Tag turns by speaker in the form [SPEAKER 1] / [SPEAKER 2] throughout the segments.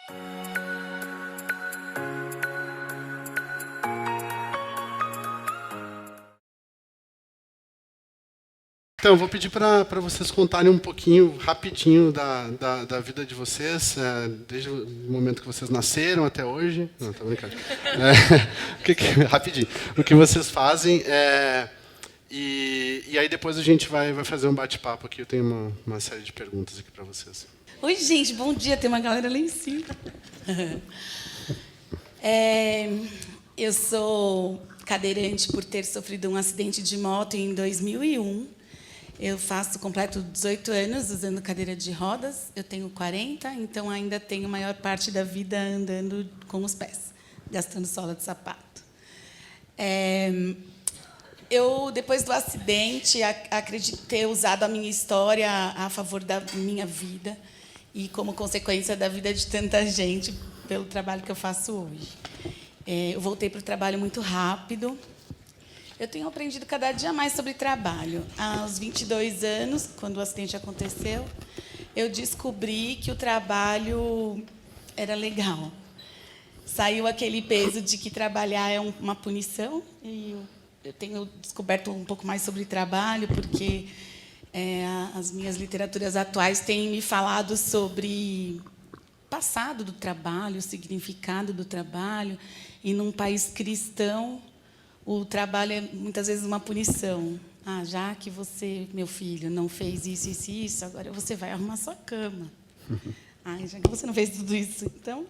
[SPEAKER 1] Então, eu vou pedir para vocês contarem um pouquinho, rapidinho, da vida de vocês, desde o momento que vocês nasceram até hoje. Não, estou brincando. Rapidinho. O que vocês fazem. E aí depois a gente vai fazer um bate-papo aqui. Eu tenho uma série de perguntas aqui para vocês.
[SPEAKER 2] Oi, gente. Bom dia. Tem uma galera lá em cima. Eu sou cadeirante por ter sofrido um acidente de moto em 2001. Eu completo 18 anos usando cadeira de rodas. Eu tenho 40, então ainda tenho a maior parte da vida andando com os pés, gastando sola de sapato. Eu, depois do acidente, acredito ter usado a minha história a favor da minha vida e como consequência da vida de tanta gente pelo trabalho que eu faço hoje. Eu voltei para o trabalho muito rápido. Eu tenho aprendido cada dia mais sobre trabalho. Aos 22 anos, quando o acidente aconteceu, eu descobri que o trabalho era legal. Saiu aquele peso de que trabalhar é uma punição. E eu tenho descoberto um pouco mais sobre trabalho, porque as minhas literaturas atuais têm me falado sobre o passado do trabalho, o significado do trabalho. E, num país cristão, o trabalho é, muitas vezes, uma punição. Já que você, meu filho, não fez isso, isso e isso, agora você vai arrumar sua cama. Já que você não fez tudo isso. Então,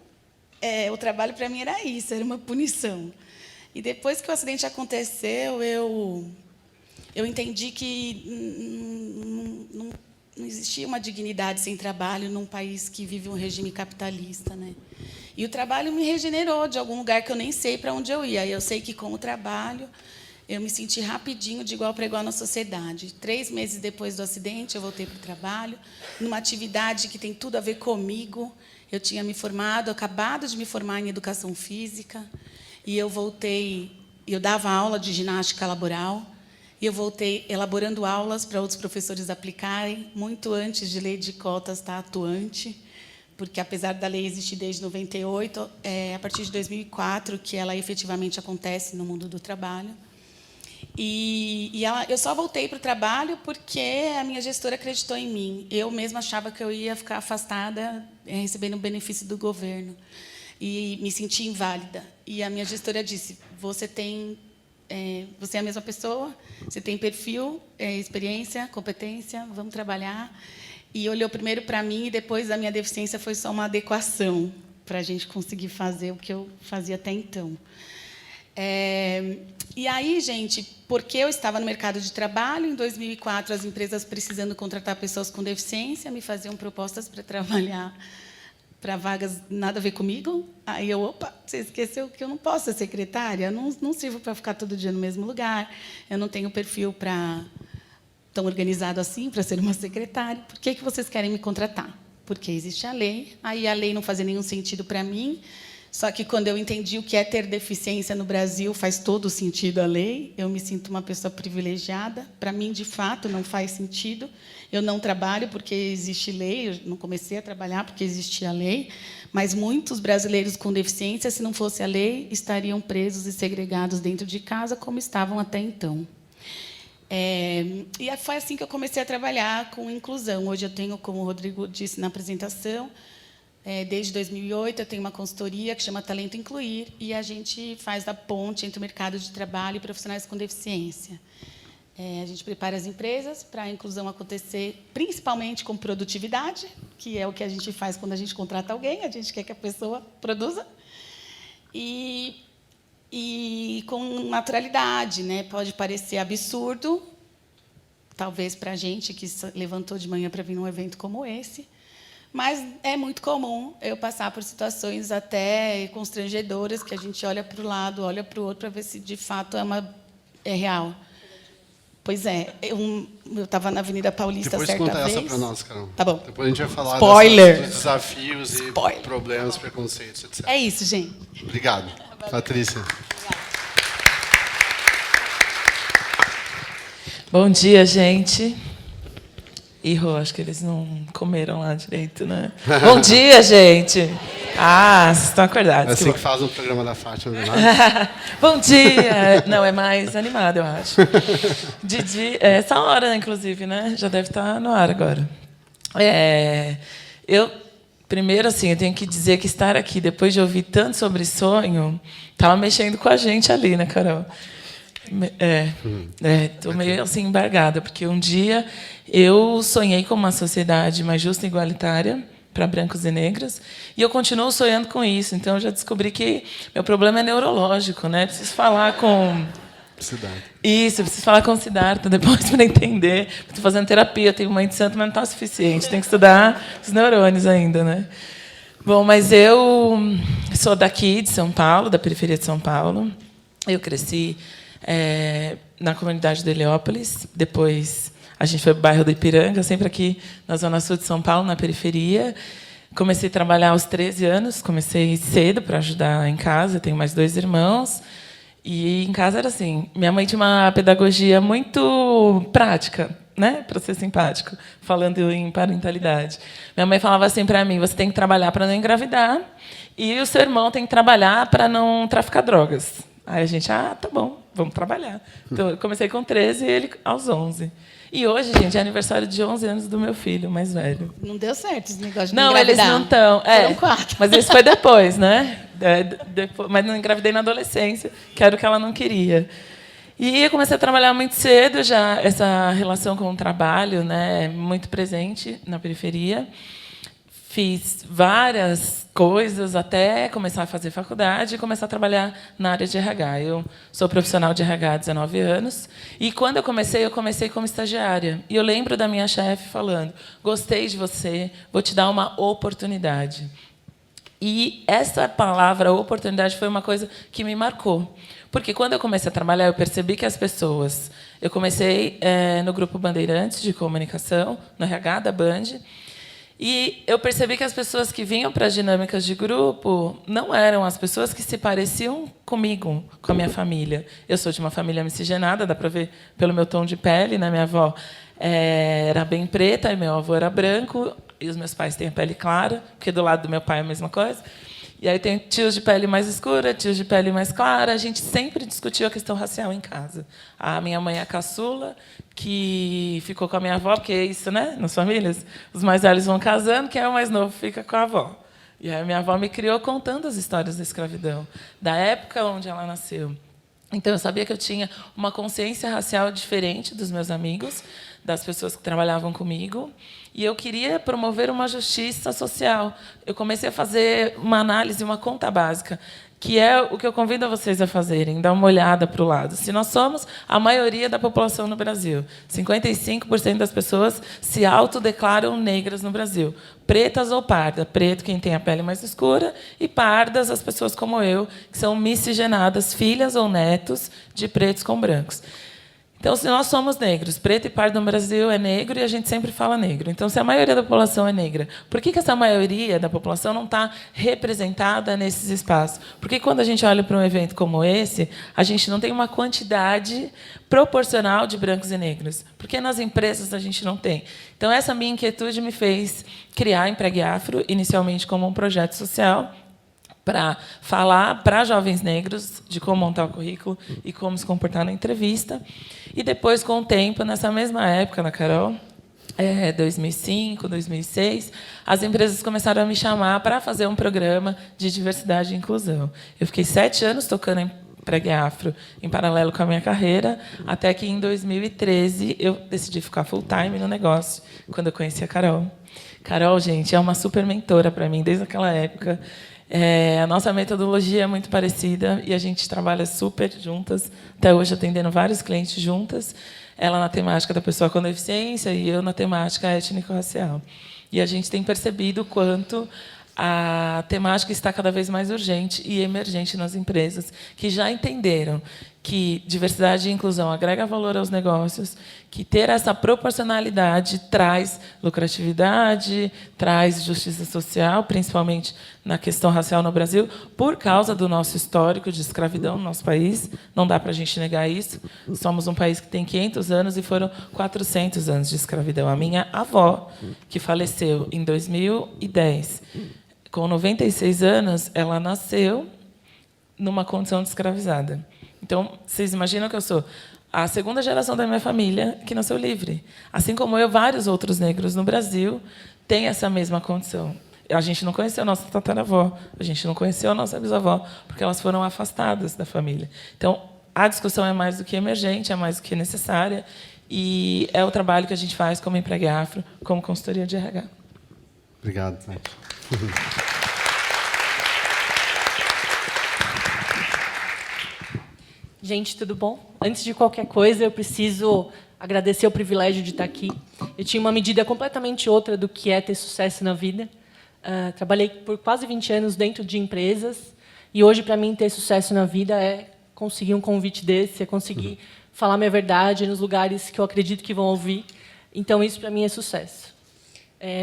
[SPEAKER 2] o trabalho, para mim, era isso, era uma punição. E, depois que o acidente aconteceu, eu entendi que não existia uma dignidade sem trabalho num país que vive um regime capitalista, né? E o trabalho me regenerou de algum lugar que eu nem sei para onde eu ia. Eu sei que, com o trabalho, eu me senti rapidinho de igual para igual na sociedade. 3 meses depois do acidente, eu voltei para o trabalho, numa atividade que tem tudo a ver comigo. Eu tinha me formado, acabado de me formar em educação física, e eu voltei, eu dava aula de ginástica laboral, e eu voltei elaborando aulas para outros professores aplicarem, muito antes de lei de cotas estar atuante, porque, apesar da lei existir desde 98, a partir de 2004 que ela efetivamente acontece no mundo do trabalho. Eu só voltei para o trabalho porque a minha gestora acreditou em mim. Eu mesma achava que eu ia ficar afastada, recebendo o benefício do governo, e me senti inválida. E a minha gestora disse: você é a mesma pessoa, você tem perfil, experiência, competência, vamos trabalhar. E olhou primeiro para mim, e depois a minha deficiência foi só uma adequação para a gente conseguir fazer o que eu fazia até então. E aí, gente, porque eu estava no mercado de trabalho, em 2004, as empresas, precisando contratar pessoas com deficiência, me faziam propostas para trabalhar para vagas nada a ver comigo. Aí opa, você esqueceu que eu não posso ser secretária? Não sirvo para ficar todo dia no mesmo lugar, eu não tenho perfil tão organizado assim para ser uma secretária. Por que vocês querem me contratar? Porque existe a lei. Aí a lei não fazia nenhum sentido para mim. Só que, quando eu entendi o que é ter deficiência no Brasil, faz todo sentido a lei. Eu me sinto uma pessoa privilegiada. Para mim, de fato, não faz sentido. Eu não trabalho porque existe lei. Eu não comecei a trabalhar porque existia a lei. Mas muitos brasileiros com deficiência, se não fosse a lei, estariam presos e segregados dentro de casa, como estavam até então. E foi assim que eu comecei a trabalhar com inclusão. Hoje eu tenho, como o Rodrigo disse na apresentação, desde 2008 eu tenho uma consultoria que chama Talento Incluir, e a gente faz a ponte entre o mercado de trabalho e profissionais com deficiência. A gente prepara as empresas para a inclusão acontecer, principalmente com produtividade, que é o que a gente faz quando a gente contrata alguém, a gente quer que a pessoa produza, e com naturalidade, né? Pode parecer absurdo, talvez para a gente que levantou de manhã para vir num evento como esse, mas é muito comum eu passar por situações até constrangedoras, que a gente olha para o lado, olha para o outro, para ver se, de fato, é real. Pois é, eu estava na Avenida Paulista certa vez.
[SPEAKER 1] Depois conta essa para nós, Carol.
[SPEAKER 2] Tá bom.
[SPEAKER 1] Depois a gente vai falar dos desafios e problemas, preconceitos, etc.
[SPEAKER 2] É isso, gente.
[SPEAKER 1] Obrigado. Patrícia.
[SPEAKER 3] Bom dia, gente. Rô, acho que eles não comeram lá direito, né? Bom dia, gente. Vocês estão acordados.
[SPEAKER 1] É assim que faz um programa da Fátima, não é?
[SPEAKER 3] Bom dia! Não, é mais animado, eu acho. Didi, essa hora, inclusive, né? Já deve estar no ar agora. Primeiro, assim, eu tenho que dizer que estar aqui, depois de ouvir tanto sobre sonho, estava mexendo com a gente ali, né, Carol? Estou meio assim embargada, porque um dia eu sonhei com uma sociedade mais justa e igualitária para brancos e negros, e eu continuo sonhando com isso. Então, eu já descobri que meu problema é neurológico, né? Preciso falar com... Isso, eu preciso falar com o Siddhartha depois para entender. Estou fazendo terapia, tenho mãe de santo, mas não está o suficiente. Tenho que estudar os neurônios ainda, né? Bom, mas eu sou daqui, de São Paulo, da periferia de São Paulo. Eu cresci na comunidade de Heliópolis. Depois a gente foi para o bairro do Ipiranga, sempre aqui na zona sul de São Paulo, na periferia. Comecei a trabalhar aos 13 anos, comecei cedo para ajudar em casa. Eu tenho mais 2 irmãos. E em casa era assim, minha mãe tinha uma pedagogia muito prática, né, para ser simpático, falando em parentalidade. Minha mãe falava assim para mim: você tem que trabalhar para não engravidar e o seu irmão tem que trabalhar para não traficar drogas. Aí a gente, tá bom, vamos trabalhar. Então eu comecei com 13 e ele aos 11. E hoje, gente, é aniversário de 11 anos do meu filho, mais velho.
[SPEAKER 2] Não deu certo esse negócio de
[SPEAKER 3] não engravidar. Não, eles não estão.
[SPEAKER 2] Foram 4.
[SPEAKER 3] Mas isso foi depois, né? Depois, mas não engravidei na adolescência, que era o que ela não queria. E eu comecei a trabalhar muito cedo, já essa relação com o trabalho, né, muito presente na periferia. Fiz várias coisas até começar a fazer faculdade e começar a trabalhar na área de RH. Eu sou profissional de RH há 19 anos. E, quando eu comecei como estagiária. E eu lembro da minha chefe falando: gostei de você, vou te dar uma oportunidade. E essa palavra, oportunidade, foi uma coisa que me marcou. Porque, quando eu comecei a trabalhar, eu percebi que as pessoas... Eu comecei no Grupo Bandeirantes de Comunicação, no RH da Band. E eu percebi que as pessoas que vinham para as dinâmicas de grupo não eram as pessoas que se pareciam comigo, com a minha família. Eu sou de uma família miscigenada, dá para ver pelo meu tom de pele, né? Minha avó era bem preta e meu avô era branco, e os meus pais têm a pele clara, porque do lado do meu pai é a mesma coisa. E aí tem tios de pele mais escura, tios de pele mais clara. A gente sempre discutiu a questão racial em casa. A minha mãe é a caçula, que ficou com a minha avó, porque é isso, né? Nas famílias, os mais velhos vão casando, quem é o mais novo fica com a avó. E aí a minha avó me criou contando as histórias da escravidão, da época onde ela nasceu. Então, eu sabia que eu tinha uma consciência racial diferente dos meus amigos, das pessoas que trabalhavam comigo, e eu queria promover uma justiça social. Eu comecei a fazer uma análise, uma conta básica, que é o que eu convido vocês a fazerem, dar uma olhada para o lado. Se nós somos a maioria da população no Brasil, 55% das pessoas se autodeclaram negras no Brasil, pretas ou pardas. Preto, quem tem a pele mais escura, e pardas, as pessoas como eu, que são miscigenadas, filhas ou netos de pretos com brancos. Então, se nós somos negros, preto e pardo no Brasil é negro, e a gente sempre fala negro. Então, se a maioria da população é negra, por que essa maioria da população não está representada nesses espaços? Por que, quando a gente olha para um evento como esse, a gente não tem uma quantidade proporcional de brancos e negros? Por que nas empresas a gente não tem? Então, essa minha inquietude me fez criar a Empregue Afro, inicialmente como um projeto social, para falar para jovens negros de como montar o currículo e como se comportar na entrevista. E depois, com o tempo, nessa mesma época, na Carol, 2005, 2006, as empresas começaram a me chamar para fazer um programa de diversidade e inclusão. Eu fiquei 7 anos tocando em Empregue Afro em paralelo com a minha carreira, até que, em 2013, eu decidi ficar full-time no negócio, quando eu conheci a Carol. Carol, gente, é uma super mentora para mim, desde aquela época. A nossa metodologia é muito parecida e a gente trabalha super juntas, até hoje atendendo vários clientes juntas, ela na temática da pessoa com deficiência e eu na temática étnico-racial. E a gente tem percebido o quanto a temática está cada vez mais urgente e emergente nas empresas, que já entenderam que diversidade e inclusão agrega valor aos negócios, que ter essa proporcionalidade traz lucratividade, traz justiça social, principalmente na questão racial no Brasil, por causa do nosso histórico de escravidão no nosso país. Não dá para a gente negar isso. Somos um país que tem 500 anos e foram 400 anos de escravidão. A minha avó, que faleceu em 2010, com 96 anos, ela nasceu numa condição de escravizada. Então, vocês imaginam que eu sou a segunda geração da minha família que nasceu livre. Assim como eu, vários outros negros no Brasil têm essa mesma condição. A gente não conheceu a nossa tataravó, a gente não conheceu a nossa bisavó, porque elas foram afastadas da família. Então, a discussão é mais do que emergente, é mais do que necessária, e é o trabalho que a gente faz como Empregue Afro, como consultoria de RH.
[SPEAKER 1] Obrigado, Nath.
[SPEAKER 4] Gente, tudo bom? Antes de qualquer coisa, eu preciso agradecer o privilégio de estar aqui. Eu tinha uma medida completamente outra do que é ter sucesso na vida. Trabalhei por quase 20 anos dentro de empresas, e hoje, para mim, ter sucesso na vida é conseguir um convite desse, é conseguir falar minha verdade nos lugares que eu acredito que vão ouvir. Então, isso, para mim, é sucesso.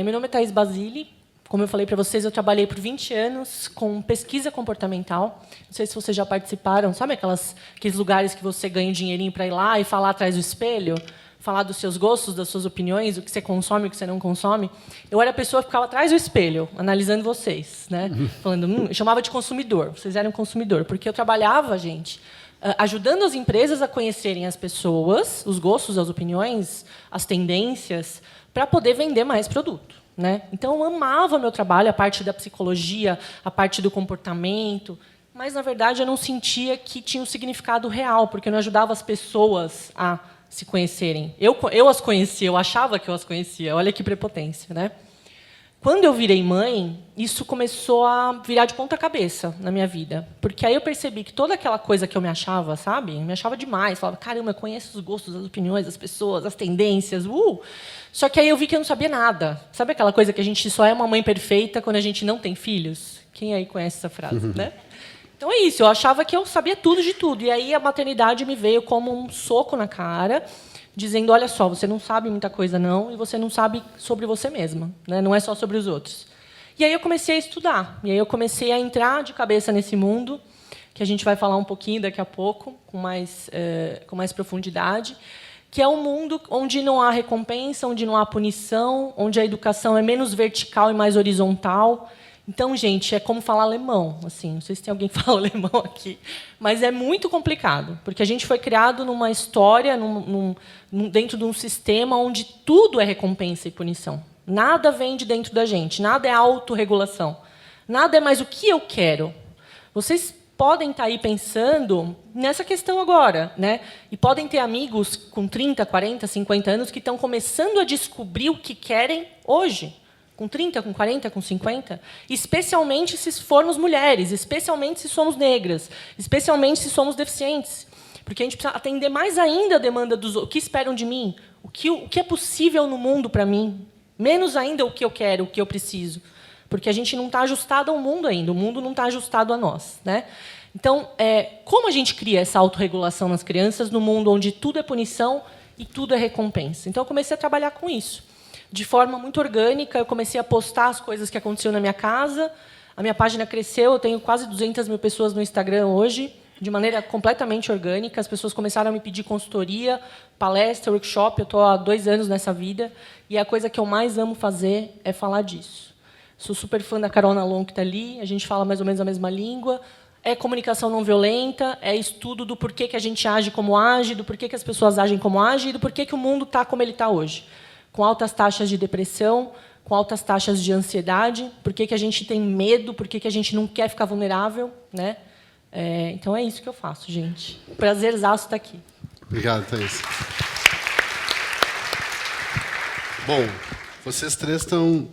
[SPEAKER 4] Meu nome é Thaís Basile. Como eu falei para vocês, eu trabalhei por 20 anos com pesquisa comportamental. Não sei se vocês já participaram. Sabe aqueles lugares que você ganha um dinheirinho para ir lá e falar atrás do espelho? Falar dos seus gostos, das suas opiniões, o que você consome, o que você não consome. Eu era a pessoa que ficava atrás do espelho, analisando vocês, né? Falando, eu chamava de consumidor. Vocês eram consumidor, porque eu trabalhava, gente, ajudando as empresas a conhecerem as pessoas, os gostos, as opiniões, as tendências, para poder vender mais produto, né? Então, eu amava meu trabalho, a parte da psicologia, a parte do comportamento, mas, na verdade, eu não sentia que tinha um significado real, porque eu não ajudava as pessoas a se conhecerem. Eu as conhecia, eu achava que eu as conhecia. Olha que prepotência, né? Quando eu virei mãe, isso começou a virar de ponta cabeça na minha vida. Porque aí eu percebi que toda aquela coisa que eu me achava, sabe? Eu me achava demais. Falava, caramba, eu conheço os gostos, as opiniões das pessoas, as tendências. Só que aí eu vi que eu não sabia nada. Sabe aquela coisa que a gente só é uma mãe perfeita quando a gente não tem filhos? Quem aí conhece essa frase, né? Então é isso, eu achava que eu sabia tudo de tudo. E aí a maternidade me veio como um soco na cara, dizendo, olha só, você não sabe muita coisa não, e você não sabe sobre você mesma, né? Não é só sobre os outros. E aí eu comecei a estudar, e aí eu comecei a entrar de cabeça nesse mundo, que a gente vai falar um pouquinho daqui a pouco, com mais profundidade, que é um mundo onde não há recompensa, onde não há punição, onde a educação é menos vertical e mais horizontal. Então, gente, é como falar alemão. Assim, não sei se tem alguém que fala alemão aqui, mas é muito complicado, porque a gente foi criado numa história, dentro de um sistema onde tudo é recompensa e punição. Nada vem de dentro da gente, nada é autorregulação, nada é mais o que eu quero. Vocês podem estar aí pensando nessa questão agora, né? E podem ter amigos com 30, 40, 50 anos que estão começando a descobrir o que querem hoje. Com 30, com 40, com 50, especialmente se formos mulheres, especialmente se somos negras, especialmente se somos deficientes. Porque a gente precisa atender mais ainda a demanda dos outros. O que esperam de mim? O que é possível no mundo para mim? Menos ainda o que eu quero, o que eu preciso. Porque a gente não está ajustado ao mundo ainda, o mundo não está ajustado a nós, né? Então, como a gente cria essa autorregulação nas crianças no mundo onde tudo é punição e tudo é recompensa? Então, eu comecei a trabalhar com isso. De forma muito orgânica, eu comecei a postar as coisas que aconteciam na minha casa. A minha página cresceu, eu tenho quase 200 mil pessoas no Instagram hoje, de maneira completamente orgânica. As pessoas começaram a me pedir consultoria, palestra, workshop. Eu estou há 2 anos nessa vida, e a coisa que eu mais amo fazer é falar disso. Sou super fã da Carol Nalon, que está ali, a gente fala mais ou menos a mesma língua. É comunicação não violenta, é estudo do porquê que a gente age como age, do porquê que as pessoas agem como agem, e do porquê que o mundo está como ele está hoje. Com altas taxas de depressão, com altas taxas de ansiedade, por que a gente tem medo, por que a gente não quer ficar vulnerável, né? Então é isso que eu faço, gente. Prazerzaço estar aqui.
[SPEAKER 1] Obrigado, Thaís. Bom, vocês três estão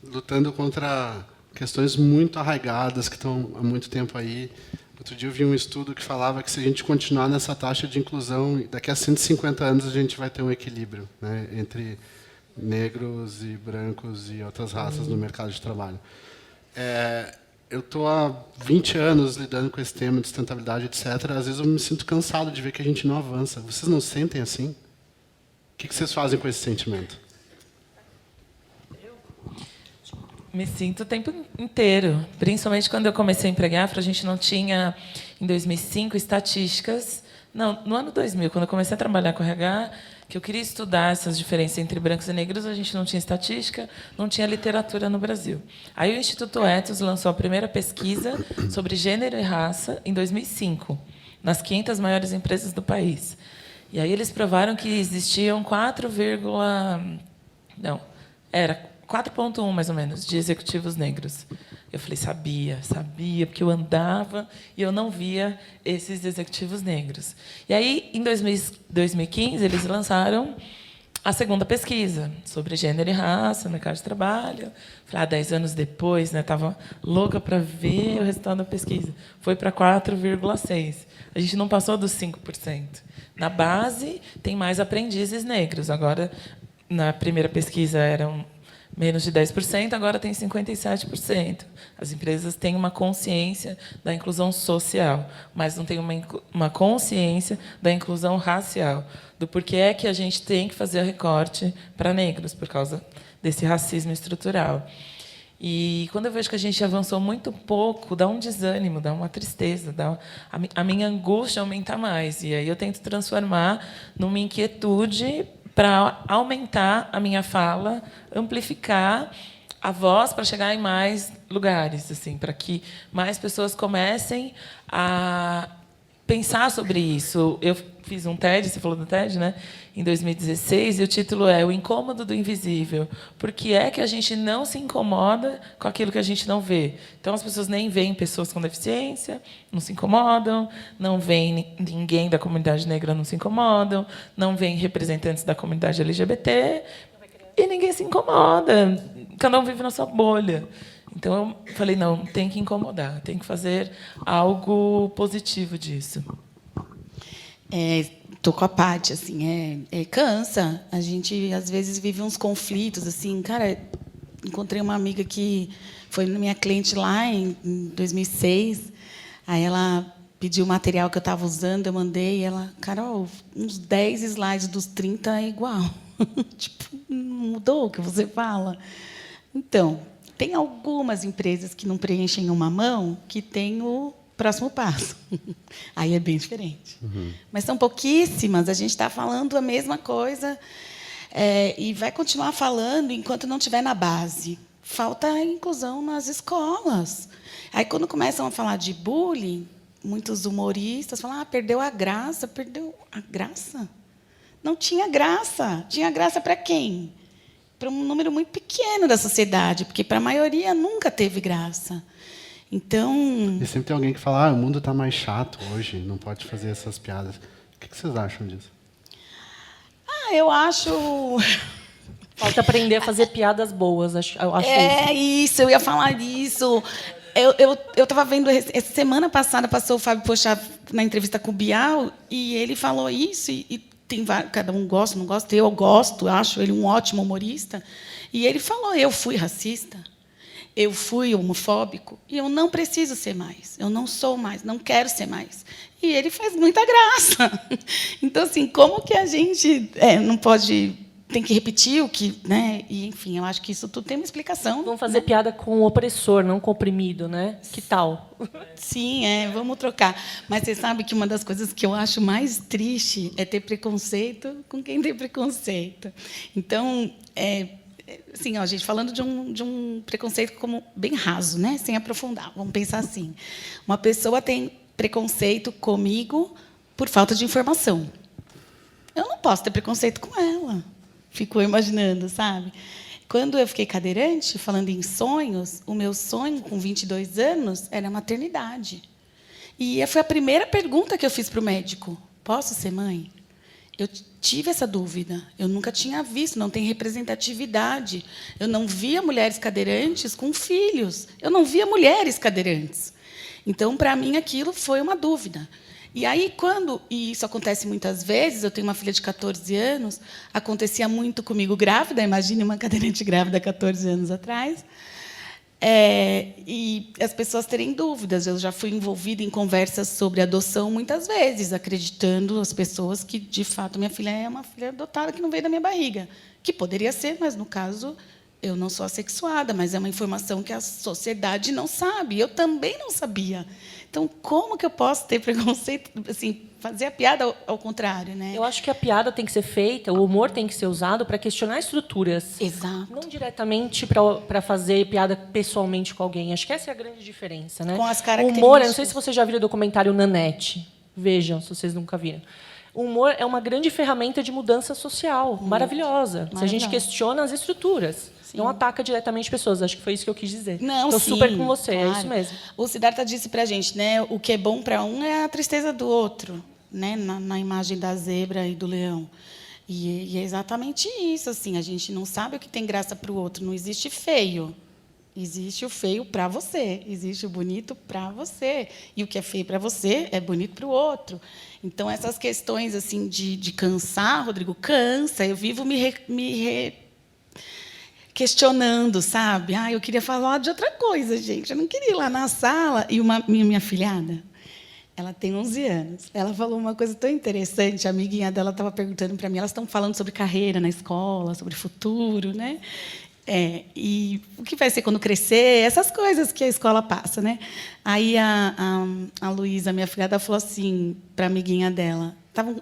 [SPEAKER 1] lutando contra questões muito arraigadas que estão há muito tempo aí. Outro dia eu vi um estudo que falava que se a gente continuar nessa taxa de inclusão, daqui a 150 anos a gente vai ter um equilíbrio, né, entre negros e brancos e outras raças no mercado de trabalho. Eu estou há 20 anos lidando com esse tema de sustentabilidade, etc. Às vezes eu me sinto cansado de ver que a gente não avança. Vocês não sentem assim? O que vocês fazem com esse sentimento?
[SPEAKER 3] Me sinto o tempo inteiro. Principalmente quando eu comecei a empregar Afro, a gente não tinha, em 2005, estatísticas. Não, no ano 2000, quando eu comecei a trabalhar com RH, que eu queria estudar essas diferenças entre brancos e negros. A gente não tinha estatística, não tinha literatura no Brasil. Aí o Instituto Ethos lançou a primeira pesquisa sobre gênero e raça em 2005, nas 500 maiores empresas do país. E aí eles provaram que existiam 4,1 mais ou menos de executivos negros. Eu falei, sabia, porque eu andava e eu não via esses executivos negros. E aí, em 2015, eles lançaram a segunda pesquisa sobre gênero e raça no mercado de trabalho. Falei, 10 anos depois, né, estava louca para ver o resultado da pesquisa. Foi para 4,6. A gente não passou dos 5%. Na base, tem mais aprendizes negros. Agora, na primeira pesquisa, eram menos de 10%, agora tem 57%. As empresas têm uma consciência da inclusão social, mas não têm uma consciência da inclusão racial, do porquê é que a gente tem que fazer recorte para negros, por causa desse racismo estrutural. E, quando eu vejo que a gente avançou muito pouco, dá um desânimo, dá uma tristeza, a minha angústia aumenta mais. E aí eu tento transformar numa inquietude para aumentar a minha fala, amplificar a voz para chegar em mais lugares, assim, para que mais pessoas comecem a pensar sobre isso. Eu fiz um TED, você falou do TED, né? Em 2016, e o título é O Incômodo do Invisível. Por que é que a gente não se incomoda com aquilo que a gente não vê? Então, as pessoas nem veem pessoas com deficiência, não se incomodam, não veem ninguém da comunidade negra, não se incomodam, não veem representantes da comunidade LGBT, e ninguém se incomoda. Cada um vive na sua bolha. Então, eu falei, não, tem que incomodar, tem que fazer algo positivo disso.
[SPEAKER 2] Tô com a Paty, assim, cansa. A gente, às vezes, vive uns conflitos, assim. Cara, encontrei uma amiga que foi minha cliente lá em 2006. Aí ela pediu o material que eu estava usando, eu mandei, e ela, Carol, uns 10 slides dos 30 é igual. Tipo, não mudou o que você fala? Então, tem algumas empresas que não preenchem uma mão que tem o próximo passo. Aí é bem diferente. Uhum. Mas são pouquíssimas. A gente está falando a mesma coisa e vai continuar falando enquanto não estiver na base. Falta a inclusão nas escolas. Aí, quando começam a falar de bullying, muitos humoristas falam, perdeu a graça. Perdeu a graça? Não tinha graça. Tinha graça para quem? Para um número muito pequeno da sociedade, porque para a maioria nunca teve graça. Então...
[SPEAKER 1] E sempre tem alguém que fala, o mundo está mais chato hoje, não pode fazer essas piadas. O que vocês acham disso?
[SPEAKER 2] Eu acho...
[SPEAKER 4] Falta aprender a fazer piadas boas, eu acho
[SPEAKER 2] isso, eu ia falar isso. Eu estava vendo, essa semana passada, passou o Fábio Pochá na entrevista com o Bial, e ele falou isso, e tem cada um gosta, não gosta, eu gosto, acho ele um ótimo humorista, e ele falou, eu fui racista, eu fui homofóbico, e eu não preciso ser mais, eu não sou mais, não quero ser mais. E ele faz muita graça. Então, assim, como que a gente não pode... Tem que repetir o que... Né? E, enfim, eu acho que isso tudo tem uma explicação.
[SPEAKER 4] Vamos fazer piada com o opressor, não com o oprimido, né? Que tal?
[SPEAKER 2] Sim, vamos trocar. Mas você sabe que uma das coisas que eu acho mais triste é ter preconceito com quem tem preconceito. Então, assim, a gente falando de um preconceito como bem raso, né? Sem aprofundar. Vamos pensar assim. Uma pessoa tem preconceito comigo por falta de informação. Eu não posso ter preconceito com ela. Ficou imaginando, sabe? Quando eu fiquei cadeirante, falando em sonhos, o meu sonho, com 22 anos, era a maternidade. E foi a primeira pergunta que eu fiz para o médico. Posso ser mãe? Eu tive essa dúvida. Eu nunca tinha visto, não tem representatividade. Eu não via mulheres cadeirantes com filhos. Eu não via mulheres cadeirantes. Então, para mim, aquilo foi uma dúvida. E aí, e isso acontece muitas vezes, eu tenho uma filha de 14 anos, acontecia muito comigo grávida, imagine uma cadeirante grávida 14 anos atrás, e as pessoas terem dúvidas. Eu já fui envolvida em conversas sobre adoção muitas vezes, acreditando as pessoas que, de fato, minha filha é uma filha adotada que não veio da minha barriga, que poderia ser, mas, no caso, eu não sou assexuada, mas é uma informação que a sociedade não sabe. Eu também não sabia. Então, como que eu posso ter preconceito, assim, fazer a piada ao contrário, né?
[SPEAKER 4] Eu acho que a piada tem que ser feita, o humor tem que ser usado para questionar estruturas.
[SPEAKER 2] Exato.
[SPEAKER 4] Não diretamente para fazer piada pessoalmente com alguém. Acho que essa é a grande diferença, né?
[SPEAKER 2] Com as
[SPEAKER 4] O
[SPEAKER 2] características.
[SPEAKER 4] humor, eu não sei se vocês já viram o documentário Nanette. Vejam, se vocês nunca viram. O humor é uma grande ferramenta de mudança social, maravilhosa. Se a gente questiona as estruturas, não ataca diretamente pessoas. Acho que foi isso que eu quis dizer.
[SPEAKER 2] Não,
[SPEAKER 4] Estou
[SPEAKER 2] sim,
[SPEAKER 4] super com você,
[SPEAKER 2] claro.
[SPEAKER 4] é isso mesmo.
[SPEAKER 2] O Siddhartha disse para a gente, né, o que é bom para um é a tristeza do outro, né, na imagem da zebra e do leão. E é exatamente isso. Assim, a gente não sabe o que tem graça para o outro. Não existe feio. Existe o feio para você. Existe o bonito para você. E o que é feio para você é bonito para o outro. Então, essas questões assim de cansar, Rodrigo, cansa. Eu vivo questionando, sabe? Ah, eu queria falar de outra coisa, gente. Eu não queria ir lá na sala. E minha afilhada, ela tem 11 anos. Ela falou uma coisa tão interessante. A amiguinha dela estava perguntando para mim. Elas estão falando sobre carreira na escola, sobre futuro, né? E o que vai ser quando crescer, essas coisas que a escola passa, né? Aí a Luísa, minha filhada, falou assim para a amiguinha dela.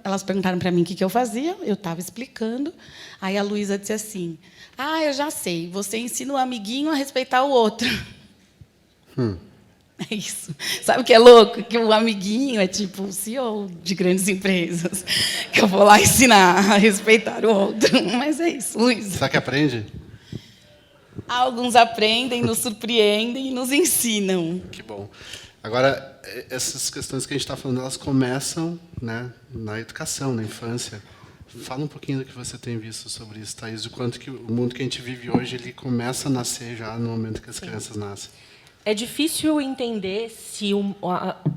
[SPEAKER 2] Elas perguntaram para mim o que eu fazia, eu estava explicando. Aí a Luísa disse assim: ah, eu já sei, você ensina o amiguinho a respeitar o outro. É isso. Sabe o que é louco? Que o amiguinho é tipo o CEO de grandes empresas. Que eu vou lá ensinar a respeitar o outro. Mas é isso, Luísa.
[SPEAKER 1] Será que aprende?
[SPEAKER 2] Alguns aprendem, nos surpreendem e nos ensinam.
[SPEAKER 1] Que bom. Agora, essas questões que a gente está falando, elas começam, né, na educação, na infância. Fala um pouquinho do que você tem visto sobre isso, Thaís, do quanto que o mundo que a gente vive hoje ele começa a nascer já no momento que as crianças nascem.
[SPEAKER 4] É difícil entender se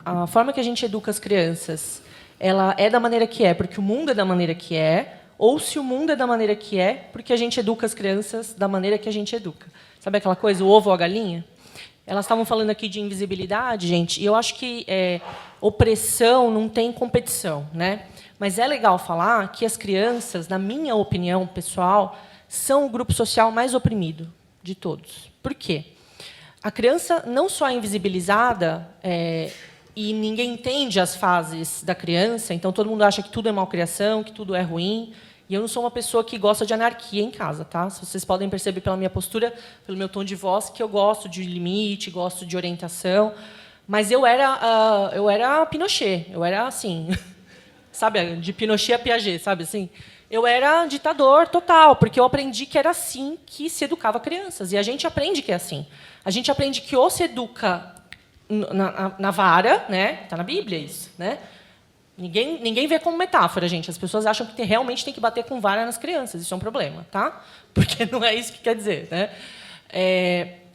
[SPEAKER 4] a forma que a gente educa as crianças ela é da maneira que é, porque o mundo é da maneira que é, ou se o mundo é da maneira que é, porque a gente educa as crianças da maneira que a gente educa. Sabe aquela coisa, o ovo ou a galinha? Elas estavam falando aqui de invisibilidade, gente, e eu acho que opressão não tem competição, né? Mas é legal falar que as crianças, na minha opinião pessoal, são o grupo social mais oprimido de todos. Por quê? A criança não só é invisibilizada, e ninguém entende as fases da criança, então todo mundo acha que tudo é malcriação, que tudo é ruim. E eu não sou uma pessoa que gosta de anarquia em casa, tá? Vocês podem perceber pela minha postura, pelo meu tom de voz, que eu gosto de limite, gosto de orientação. Mas eu era Pinochet, eu era assim, sabe, de Pinochet a Piaget, sabe assim? Eu era ditador total, porque eu aprendi que era assim que se educava crianças. E a gente aprende que é assim. A gente aprende que ou se educa na vara, né? Está na Bíblia isso, né? Ninguém vê como metáfora, gente. As pessoas acham que realmente tem que bater com vara nas crianças. Isso é um problema, tá? Porque não é isso que quer dizer, né?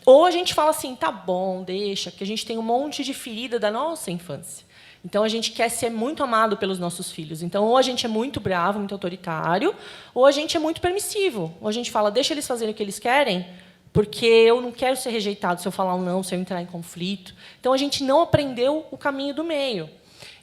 [SPEAKER 4] Ou a gente fala assim, tá bom, deixa, que a gente tem um monte de ferida da nossa infância. Então, a gente quer ser muito amado pelos nossos filhos. Então, ou a gente é muito bravo, muito autoritário, ou a gente é muito permissivo. Ou a gente fala, deixa eles fazerem o que eles querem, porque eu não quero ser rejeitado se eu falar um não, se eu entrar em conflito. Então, a gente não aprendeu o caminho do meio.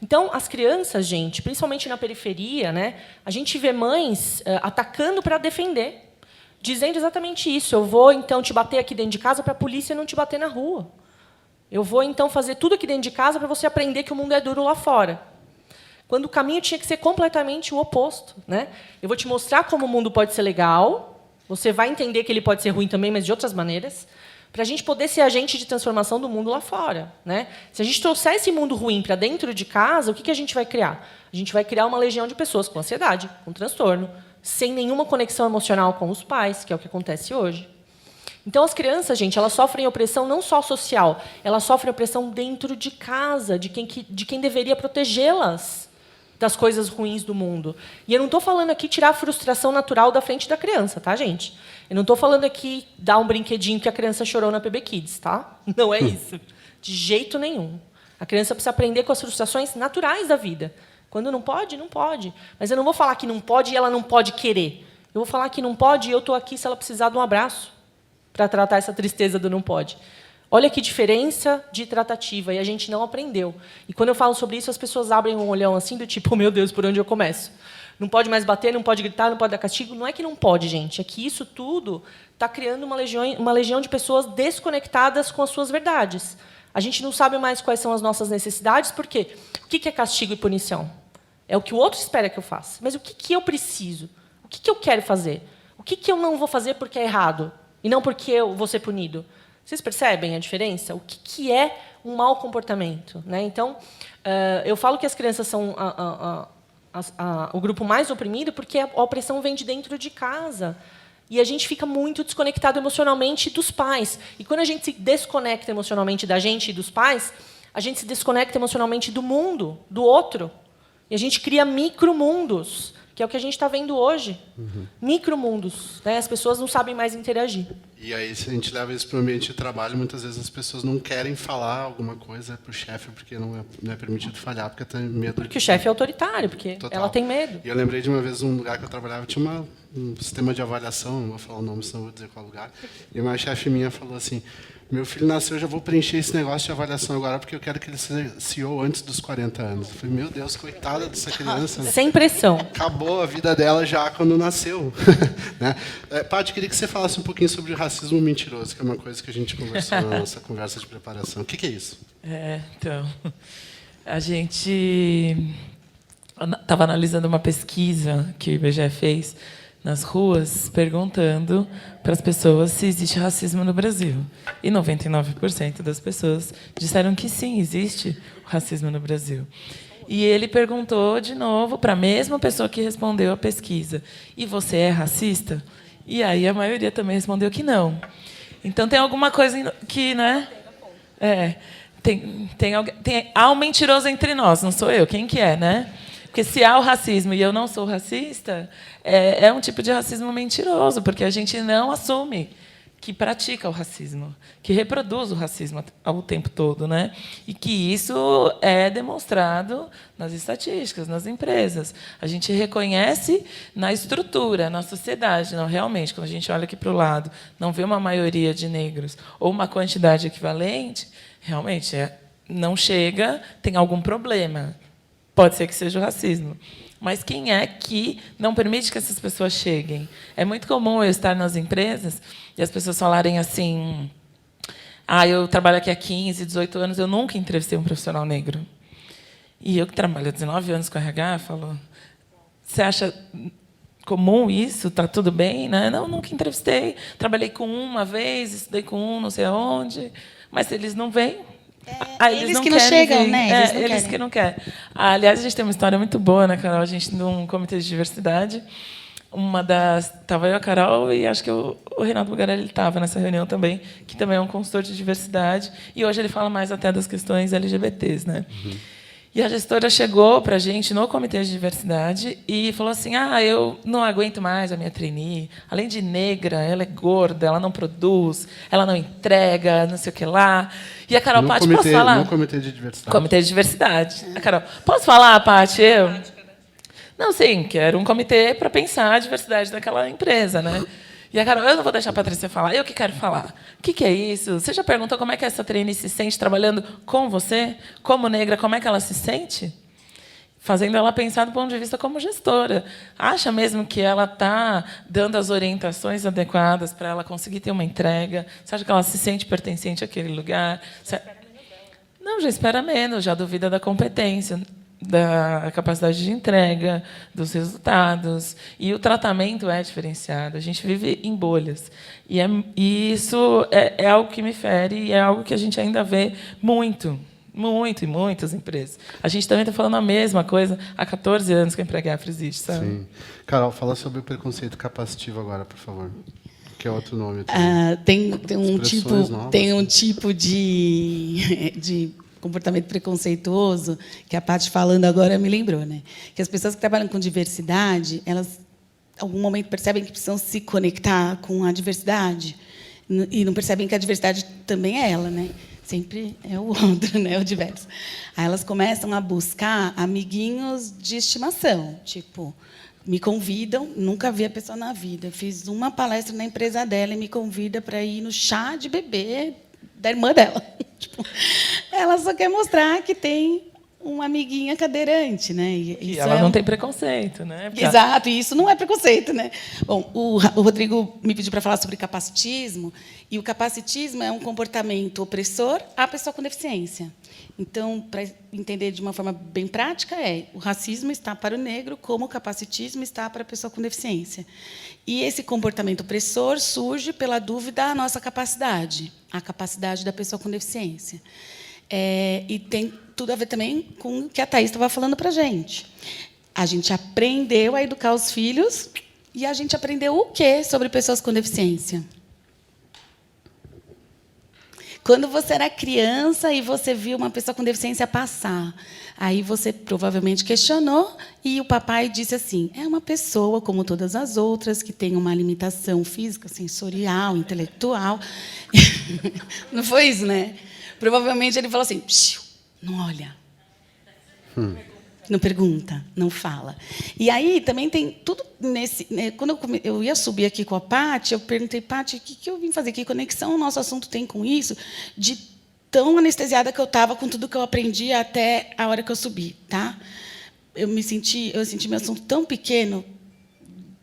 [SPEAKER 4] Então, as crianças, gente, principalmente na periferia, né, a gente vê mães atacando para defender, dizendo exatamente isso. Eu vou, então, te bater aqui dentro de casa para a polícia não te bater na rua. Eu vou, então, fazer tudo aqui dentro de casa para você aprender que o mundo é duro lá fora. Quando o caminho tinha que ser completamente o oposto, né? Eu vou te mostrar como o mundo pode ser legal, você vai entender que ele pode ser ruim também, mas de outras maneiras, para a gente poder ser agente de transformação do mundo lá fora, né? Se a gente trouxer esse mundo ruim para dentro de casa, o que a gente vai criar? A gente vai criar uma legião de pessoas com ansiedade, com transtorno, sem nenhuma conexão emocional com os pais, que é o que acontece hoje. Então, as crianças, gente, elas sofrem opressão não só social, elas sofrem opressão dentro de casa, de quem deveria protegê-las das coisas ruins do mundo. E eu não estou falando aqui tirar a frustração natural da frente da criança, tá, gente? Eu não estou falando aqui dar um brinquedinho que a criança chorou na PB Kids, tá? Não é isso. De jeito nenhum. A criança precisa aprender com as frustrações naturais da vida. Quando não pode, não pode. Mas eu não vou falar que não pode e ela não pode querer. Eu vou falar que não pode e eu estou aqui se ela precisar de um abraço para tratar essa tristeza do não pode. Olha que diferença de tratativa, e a gente não aprendeu. E quando eu falo sobre isso, as pessoas abrem um olhão assim, do tipo, oh, meu Deus, por onde eu começo? não pode mais bater, não pode gritar, não pode dar castigo. Não é que não pode, gente. É que isso tudo está criando uma legião de pessoas desconectadas com as suas verdades. A gente não sabe mais quais são as nossas necessidades, porque o que é castigo e punição? É o que o outro espera que eu faça. Mas o que eu preciso? O que eu quero fazer? O que eu não vou fazer porque é errado? E não porque eu vou ser punido? Vocês percebem a diferença? O que é um mau comportamento? Né? Então, eu falo que as crianças são o grupo mais oprimido porque a opressão vem de dentro de casa. E a gente fica muito desconectado emocionalmente dos pais. E quando a gente se desconecta emocionalmente da gente e dos pais, a gente se desconecta emocionalmente do mundo, do outro. E a gente cria micromundos, que é o que a gente está vendo hoje. Micromundos. Né? As pessoas não sabem mais interagir.
[SPEAKER 1] E aí, se a gente leva isso para o ambiente de trabalho, muitas vezes as pessoas não querem falar alguma coisa para o chefe, porque não é permitido falhar, porque tem medo.
[SPEAKER 4] Porque o chefe é autoritário, porque
[SPEAKER 1] Total.
[SPEAKER 4] ela tem medo.
[SPEAKER 1] E eu lembrei de uma vez, um lugar que eu trabalhava, tinha um sistema de avaliação, não vou falar o nome, senão eu vou dizer qual lugar. E uma chefe minha falou assim, meu filho nasceu, eu já vou preencher esse negócio de avaliação agora, porque eu quero que ele seja CEO antes dos 40 anos. Eu falei, meu Deus, coitada dessa criança.
[SPEAKER 4] Sem pressão.
[SPEAKER 1] Acabou a vida dela já quando nasceu. Né? Paty, queria que você falasse um pouquinho sobre o racismo mentiroso, que é uma coisa que a gente conversou na nossa conversa de preparação. O que é isso?
[SPEAKER 3] Então, a gente estava analisando uma pesquisa que o IBGE fez nas ruas, perguntando para as pessoas se existe racismo no Brasil. E 99% das pessoas disseram que sim, existe racismo no Brasil. E ele perguntou de novo para a mesma pessoa que respondeu a pesquisa: e você é racista? E aí a maioria também respondeu que não. Então tem alguma coisa que, né? Há um mentiroso entre nós, não sou eu, quem que é, né? Porque se há o racismo e eu não sou racista, é um tipo de racismo mentiroso, porque a gente não assume que pratica o racismo, que reproduz o racismo o tempo todo, né? E que isso é demonstrado nas estatísticas, nas empresas. A gente reconhece na estrutura, na sociedade. Não, realmente, quando a gente olha aqui para o lado, não vê uma maioria de negros ou uma quantidade equivalente, realmente não chega, tem algum problema. Pode ser que seja o racismo. Mas quem é que não permite que essas pessoas cheguem? É muito comum eu estar nas empresas e as pessoas falarem assim: eu trabalho aqui há 15, 18 anos, eu nunca entrevistei um profissional negro. E eu que trabalho há 19 anos com RH, falo: você acha comum isso? Está tudo bem? Né? Não, nunca entrevistei. Trabalhei com uma vez, estudei com não sei aonde. Mas eles não vêm.
[SPEAKER 2] Eles que não chegam, né?
[SPEAKER 3] Eles que não querem. Aliás, a gente tem uma história muito boa, né, Carol? A gente, num comitê de diversidade, estava eu, a Carol, e acho que o Renato Bugarelli estava nessa reunião também, que também é um consultor de diversidade, e hoje ele fala mais até das questões LGBTs, né? E a gestora chegou para a gente no comitê de diversidade e falou assim: eu não aguento mais a minha trainee. Além de negra, ela é gorda, ela não produz, ela não entrega, não sei o que lá. E a Carol: Paty, posso falar?
[SPEAKER 1] No comitê de diversidade.
[SPEAKER 3] Comitê de diversidade. A Carol: posso falar, Paty? Eu? Não, sim, que era um comitê para pensar a diversidade daquela empresa, né? E a Carol: eu não vou deixar a Patrícia falar, eu que quero falar. O que é isso? Você já perguntou como é que essa trainee se sente trabalhando com você? Como negra, como é que ela se sente? Fazendo ela pensar do ponto de vista como gestora. Acha mesmo que ela está dando as orientações adequadas para ela conseguir ter uma entrega? Você acha que ela se sente pertencente àquele lugar? Não, já espera menos, já duvida da competência, da capacidade de entrega, dos resultados. E o tratamento é diferenciado. A gente vive em bolhas. E isso é algo que me fere e é algo que a gente ainda vê muito em muitas empresas. A gente também está falando a mesma coisa há 14 anos que a Empregar existe, sabe?
[SPEAKER 1] Sim. Carol, fala sobre o preconceito capacitivo agora, por favor. Que é outro nome.
[SPEAKER 2] Tem um tipo de comportamento preconceituoso que a Paty falando agora me lembrou, né? Que as pessoas que trabalham com diversidade, elas em algum momento percebem que precisam se conectar com a diversidade e não percebem que a diversidade também é ela, né? Sempre é o outro, né? O diverso. Aí elas começam a buscar amiguinhos de estimação, tipo, me convidam, nunca vi a pessoa na vida, fiz uma palestra na empresa dela e me convida para ir no chá de bebê da irmã dela. Tipo, ela só quer mostrar que tem uma amiguinha cadeirante, né?
[SPEAKER 3] E ela não tem preconceito, né? Porque
[SPEAKER 2] Exato, e isso não é preconceito, né? Bom, o Rodrigo me pediu para falar sobre capacitismo, e o capacitismo é um comportamento opressor à pessoa com deficiência. Então, para entender de uma forma bem prática, o racismo está para o negro como o capacitismo está para a pessoa com deficiência. E esse comportamento opressor surge pela dúvida da nossa capacidade, a capacidade da pessoa com deficiência. E tem tudo a ver também com o que a Thaís estava falando para a gente. A gente aprendeu a educar os filhos e a gente aprendeu o quê sobre pessoas com deficiência? Quando você era criança e você viu uma pessoa com deficiência passar, aí você provavelmente questionou e o papai disse assim: é uma pessoa como todas as outras que tem uma limitação física, sensorial, intelectual. Não foi isso, né? Provavelmente ele falou assim: não olha, não pergunta, não fala. E aí também tem tudo nesse... Quando eu ia subir aqui com a Paty, eu perguntei: Paty, o que eu vim fazer? Que conexão o nosso assunto tem com isso? De tão anestesiada que eu estava com tudo que eu aprendi até a hora que eu subi. Tá? Eu senti meu assunto tão pequeno,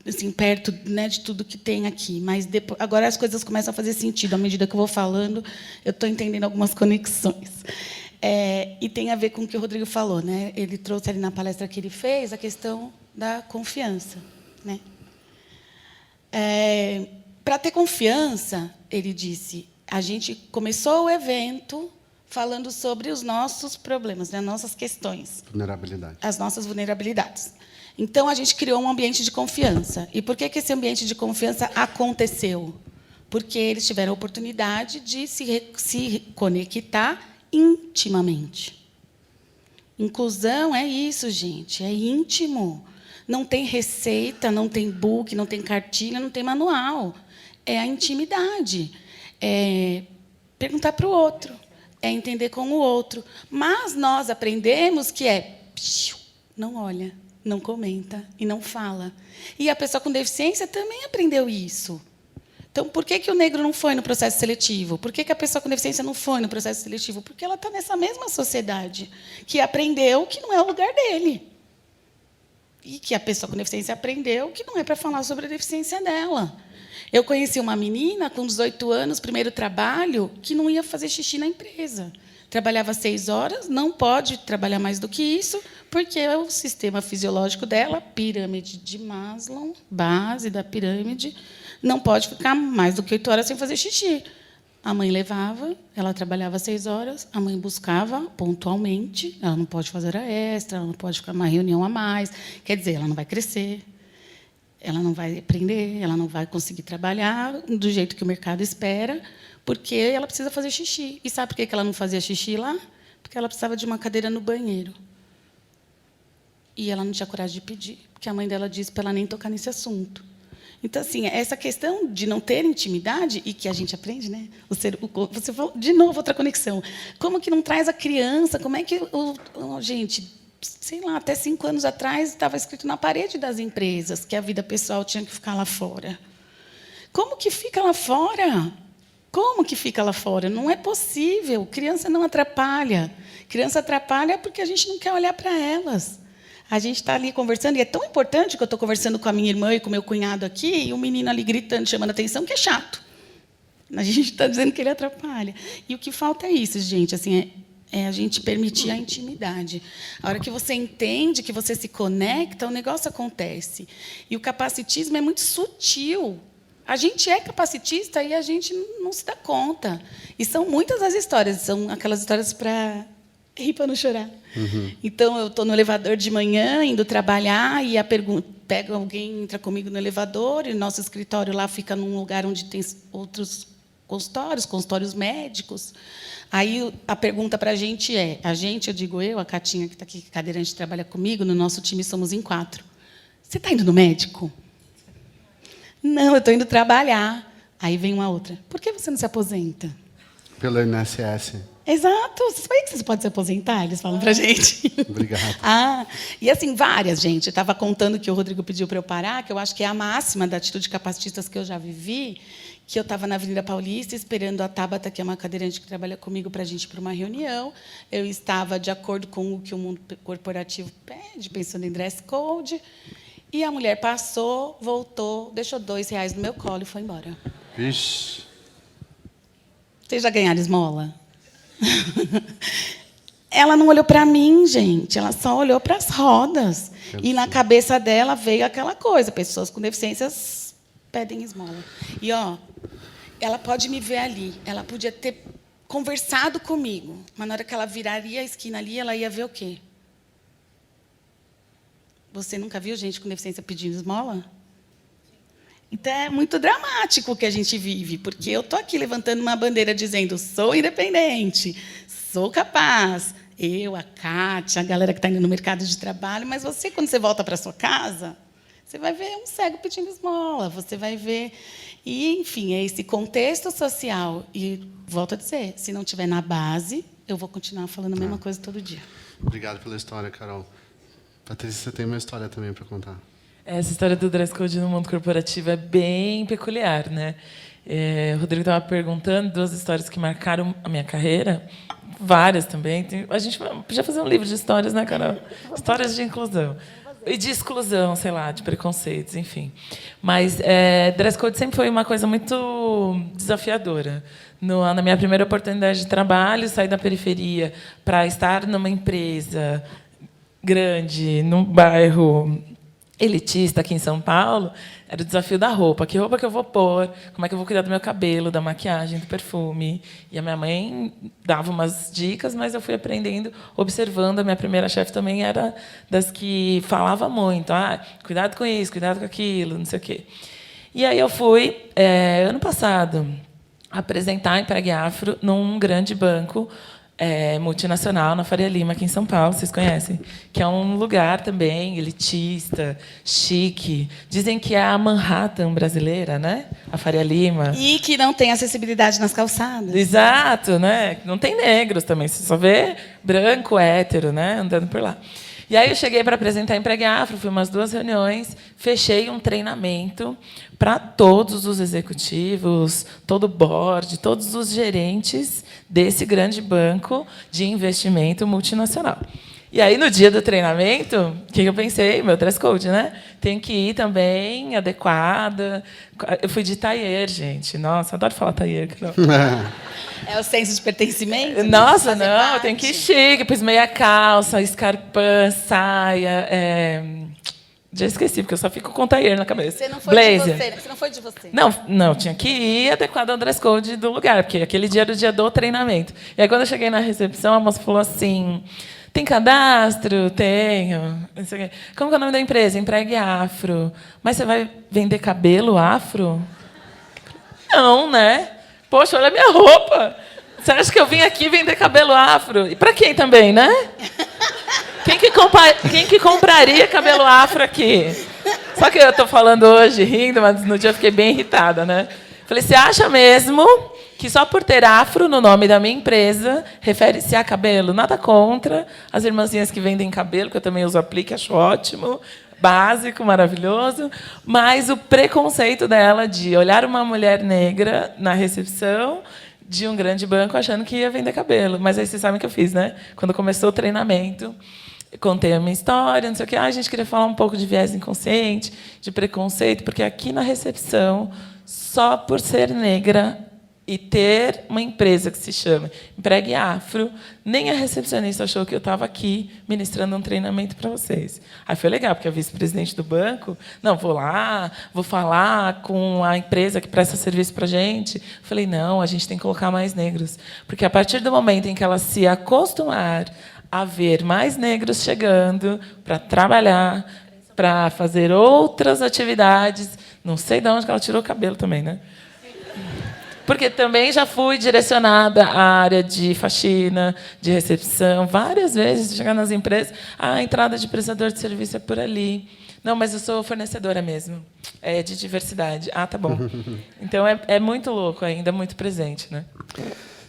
[SPEAKER 2] assim, perto, né, de tudo que tem aqui. Mas depois, agora as coisas começam a fazer sentido. À medida que eu vou falando, eu estou entendendo algumas conexões. E tem a ver com o que o Rodrigo falou, né? Ele trouxe ali na palestra que ele fez a questão da confiança, né? Para ter confiança, ele disse, a gente começou o evento falando sobre os nossos problemas, né, nossas questões.
[SPEAKER 1] Vulnerabilidade.
[SPEAKER 2] As nossas vulnerabilidades. Então, a gente criou um ambiente de confiança. E por que esse ambiente de confiança aconteceu? Porque eles tiveram a oportunidade de se conectar intimamente. Inclusão é isso, gente, é íntimo. Não tem receita, não tem book, não tem cartilha, não tem manual. É a intimidade. É perguntar para o outro, é entender com o outro. Mas nós aprendemos que não olha, não comenta e não fala. E a pessoa com deficiência também aprendeu isso. Então, por que o negro não foi no processo seletivo? Por que a pessoa com deficiência não foi no processo seletivo? Porque ela está nessa mesma sociedade, que aprendeu que não é o lugar dele. E que a pessoa com deficiência aprendeu que não é para falar sobre a deficiência dela. Eu conheci uma menina com 18 anos, primeiro trabalho, que não ia fazer xixi na empresa. Trabalhava 6 horas, não pode trabalhar mais do que isso, porque o sistema fisiológico dela, pirâmide de Maslow, base da pirâmide, não pode ficar mais do que 8 horas sem fazer xixi. A mãe levava, ela trabalhava 6 horas, a mãe buscava pontualmente, ela não pode fazer hora extra, ela não pode ficar uma reunião a mais. Quer dizer, ela não vai crescer, ela não vai aprender, ela não vai conseguir trabalhar do jeito que o mercado espera, porque ela precisa fazer xixi. E sabe por que ela não fazia xixi lá? Porque ela precisava de uma cadeira no banheiro. E ela não tinha coragem de pedir, porque a mãe dela disse para ela nem tocar nesse assunto. Então, assim, essa questão de não ter intimidade, e que a gente aprende, né? Você falou, de novo, outra conexão. Como que não traz a criança? Como é que... gente, sei lá, até 5 anos atrás, estava escrito na parede das empresas que a vida pessoal tinha que ficar lá fora. Como que fica lá fora? Como que fica lá fora? Não é possível. Criança não atrapalha. Criança atrapalha porque a gente não quer olhar para elas. A gente está ali conversando, e é tão importante que eu estou conversando com a minha irmã e com o meu cunhado aqui, e o menino ali gritando, chamando a atenção, que é chato. A gente está dizendo que ele atrapalha. E o que falta é isso, gente, assim, é a gente permitir a intimidade. A hora que você entende, que você se conecta, o negócio acontece. E o capacitismo é muito sutil. A gente é capacitista e a gente não se dá conta. E são muitas as histórias, são aquelas histórias para rir para não chorar. Uhum. Então, eu estou no elevador de manhã, indo trabalhar, e pega alguém, entra comigo no elevador, e o nosso escritório lá fica num lugar onde tem outros consultórios médicos. Aí a pergunta para a gente é, eu digo eu, a Catinha, que está aqui, cadeirante, trabalha comigo, no nosso time somos em 4. Você está indo no médico? Não, eu estou indo trabalhar. Aí vem uma outra. Por que você não se aposenta?
[SPEAKER 1] Pelo INSS.
[SPEAKER 2] Exato. Você sabia que você pode se aposentar? Eles falam para a gente.
[SPEAKER 1] Obrigado.
[SPEAKER 2] E assim, várias, gente. Eu estava contando que o Rodrigo pediu para eu parar, que eu acho que é a máxima da atitude capacitistas que eu já vivi, que eu estava na Avenida Paulista esperando a Tabata, que é uma cadeirante que trabalha comigo, para a gente ir para uma reunião. Eu estava de acordo com o que o mundo corporativo pede, pensando em dress code. E a mulher passou, voltou, deixou R$2 no meu colo e foi embora.
[SPEAKER 1] Vixe.
[SPEAKER 2] Vocês já ganharam esmola? Ela não olhou para mim, gente. Ela só olhou para as rodas. E na cabeça dela veio aquela coisa: pessoas com deficiências pedem esmola. E ela pode me ver ali. Ela podia ter conversado comigo, mas na hora que ela viraria a esquina ali, ela ia ver o quê? Você nunca viu gente com deficiência pedindo esmola? Então, é muito dramático o que a gente vive, porque eu estou aqui levantando uma bandeira dizendo: sou independente, sou capaz. Eu, a Kátia, a galera que está indo no mercado de trabalho, mas você, quando você volta para a sua casa, você vai ver um cego pedindo esmola, você vai ver... E, enfim, é esse contexto social. E, volto a dizer, se não estiver na base, eu vou continuar falando a mesma coisa todo dia.
[SPEAKER 1] Obrigado pela história, Carol. Patrícia, você tem uma história também para contar.
[SPEAKER 3] Essa história do dress code no mundo corporativo é bem peculiar, né? O Rodrigo estava perguntando 2 histórias que marcaram a minha carreira, várias também. A gente podia fazer um livro de histórias, né, Carol? Histórias de inclusão. E de exclusão, sei lá, de preconceitos, enfim. Mas dress code sempre foi uma coisa muito desafiadora. Na minha primeira oportunidade de trabalho, saí da periferia para estar numa empresa grande, num bairro elitista aqui em São Paulo, era o desafio da roupa. Que roupa que eu vou pôr? Como é que eu vou cuidar do meu cabelo, da maquiagem, do perfume? E a minha mãe dava umas dicas, mas eu fui aprendendo, observando. A minha primeira chefe também era das que falava muito. Cuidado com isso, cuidado com aquilo, não sei o quê. E aí eu fui, ano passado, apresentar a Empregue Afro num grande banco multinacional na Faria Lima, aqui em São Paulo, vocês conhecem, que é um lugar também elitista, chique. Dizem que é a Manhattan brasileira, né? A Faria Lima.
[SPEAKER 2] E que não tem acessibilidade nas calçadas.
[SPEAKER 3] Exato, né? Não tem negros também, você só vê branco, hétero, né? Andando por lá. E aí eu cheguei para apresentar a Empregue Afro, fui umas 2 reuniões, fechei um treinamento para todos os executivos, todo o board, todos os gerentes desse grande banco de investimento multinacional. E aí, no dia do treinamento, o que eu pensei? Meu dress code, né? Tem que ir também adequada. Eu fui de tailleur, gente. Nossa, adoro falar tailleur.
[SPEAKER 2] É o senso de pertencimento?
[SPEAKER 3] Nossa, não, eu tenho que ir chique. Pus meia calça, escarpã, saia. Já esqueci, porque eu só fico com tailleur na cabeça.
[SPEAKER 2] Você não foi
[SPEAKER 3] blazer.
[SPEAKER 2] de você, né? Você não foi de você.
[SPEAKER 3] Não, tinha que ir adequado ao dress code do lugar, porque aquele dia era o dia do treinamento. E aí, quando eu cheguei na recepção, a moça falou assim: tem cadastro? Tenho. Não sei o quê. Como que é o nome da empresa? Empregue Afro. Mas você vai vender cabelo afro? Não, né? Poxa, olha a minha roupa. Você acha que eu vim aqui vender cabelo afro? E para quem também, né? Quem que compraria cabelo afro aqui? Só que eu estou falando hoje rindo, mas no dia eu fiquei bem irritada, né? Falei: você acha mesmo que só por ter afro no nome da minha empresa refere-se a cabelo? Nada contra as irmãzinhas que vendem cabelo, que eu também uso aplique, acho ótimo, básico, maravilhoso, mas o preconceito dela de olhar uma mulher negra na recepção de um grande banco achando que ia vender cabelo. Mas aí vocês sabem o que eu fiz, né? Quando começou o treinamento, contei a minha história, não sei o quê. A gente queria falar um pouco de viés inconsciente, de preconceito, porque aqui na recepção, só por ser negra e ter uma empresa que se chama Empregue Afro, nem a recepcionista achou que eu estava aqui ministrando um treinamento para vocês. Aí foi legal, porque a vice-presidente do banco, não, vou lá, vou falar com a empresa que presta serviço para a gente. Falei: não, a gente tem que colocar mais negros, porque a partir do momento em que ela se acostumar a ver mais negros chegando para trabalhar, para fazer outras atividades, não sei de onde ela tirou o cabelo também, né? Porque também já fui direcionada à área de faxina, de recepção, várias vezes, chegar nas empresas, a entrada de prestador de serviço é por ali. Não, mas eu sou fornecedora mesmo, de diversidade. Ah, tá bom. Então, é muito louco ainda, muito presente, né?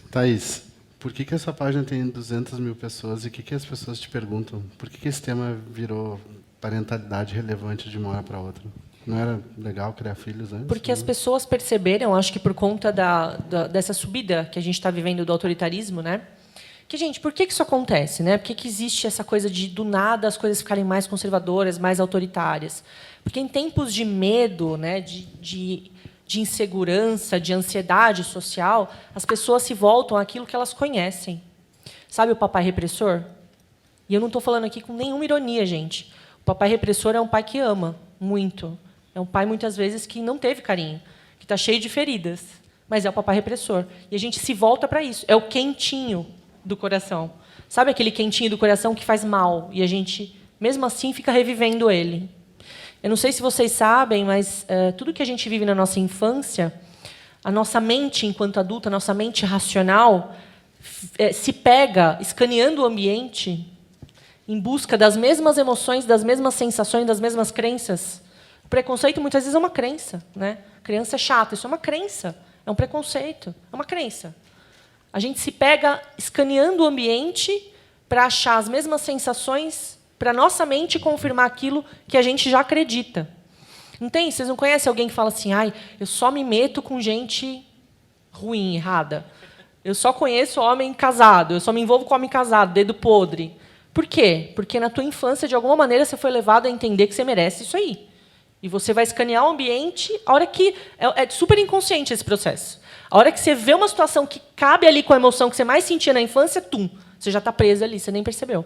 [SPEAKER 1] Thaís, por que essa página tem 200 mil pessoas e o que as pessoas te perguntam? Por que esse tema virou parentalidade relevante de uma hora para outra? Não era legal criar filhos antes?
[SPEAKER 4] Porque as pessoas perceberam, acho que por conta dessa subida que a gente está vivendo do autoritarismo, né? Que, gente, por que isso acontece, né? Por que existe essa coisa de, do nada, as coisas ficarem mais conservadoras, mais autoritárias? Porque em tempos de medo, né, de insegurança, de ansiedade social, as pessoas se voltam àquilo que elas conhecem. Sabe o papai repressor? E eu não estou falando aqui com nenhuma ironia, gente. O papai repressor é um pai que ama muito. É um pai, muitas vezes, que não teve carinho, que está cheio de feridas, mas é o papai repressor. E a gente se volta para isso. É o quentinho do coração. Sabe aquele quentinho do coração que faz mal? E a gente, mesmo assim, fica revivendo ele. Eu não sei se vocês sabem, mas tudo que a gente vive na nossa infância, a nossa mente, enquanto adulta, a nossa mente racional, se pega escaneando o ambiente em busca das mesmas emoções, das mesmas sensações, das mesmas crenças. O preconceito, muitas vezes, é uma crença, né? Criança é chata, isso é uma crença, é um preconceito, é uma crença. A gente se pega escaneando o ambiente para achar as mesmas sensações, para a nossa mente confirmar aquilo que a gente já acredita. Não tem? Vocês não conhecem alguém que fala assim, ai, eu só me meto com gente ruim, errada. Eu só conheço homem casado, eu só me envolvo com homem casado, dedo podre. Por quê? Porque na tua infância, de alguma maneira, você foi levado a entender que você merece isso aí. E você vai escanear o ambiente, a hora que... É super inconsciente esse processo. A hora que você vê uma situação que cabe ali com a emoção que você mais sentia na infância, você já está preso ali, você nem percebeu.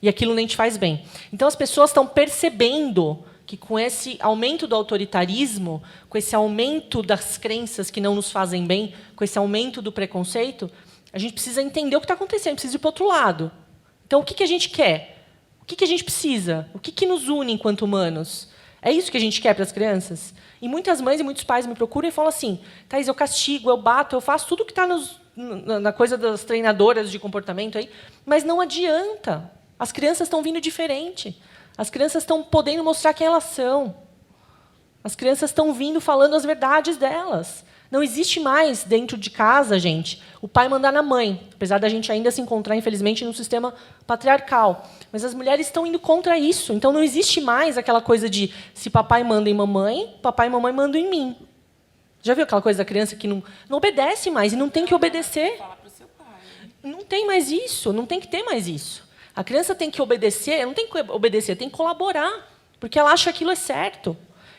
[SPEAKER 4] E aquilo nem te faz bem. Então, as pessoas estão percebendo que, com esse aumento do autoritarismo, com esse aumento das crenças que não nos fazem bem, com esse aumento do preconceito, a gente precisa entender o que está acontecendo, precisa ir para o outro lado. Então, o que a gente quer? O que a gente precisa? O que nos une enquanto humanos? É isso que a gente quer para as crianças? E muitas mães e muitos pais me procuram e falam assim, Thaís, eu castigo, eu bato, eu faço tudo que está na coisa das treinadoras de comportamento aí, mas não adianta. As crianças estão vindo diferente. As crianças estão podendo mostrar quem elas são. As crianças estão vindo falando as verdades delas. Não existe mais, dentro de casa, gente, o pai mandar na mãe, apesar da gente ainda se encontrar, infelizmente, num sistema patriarcal. Mas as mulheres estão indo contra isso. Então, não existe mais aquela coisa de se papai manda em mamãe, papai e mamãe mandam em mim. Já viu aquela coisa da criança que não obedece mais e não tem que obedecer? Não tem mais isso, não tem que ter mais isso. A criança tem que obedecer, não tem que obedecer, tem que colaborar, porque ela acha que aquilo é certo.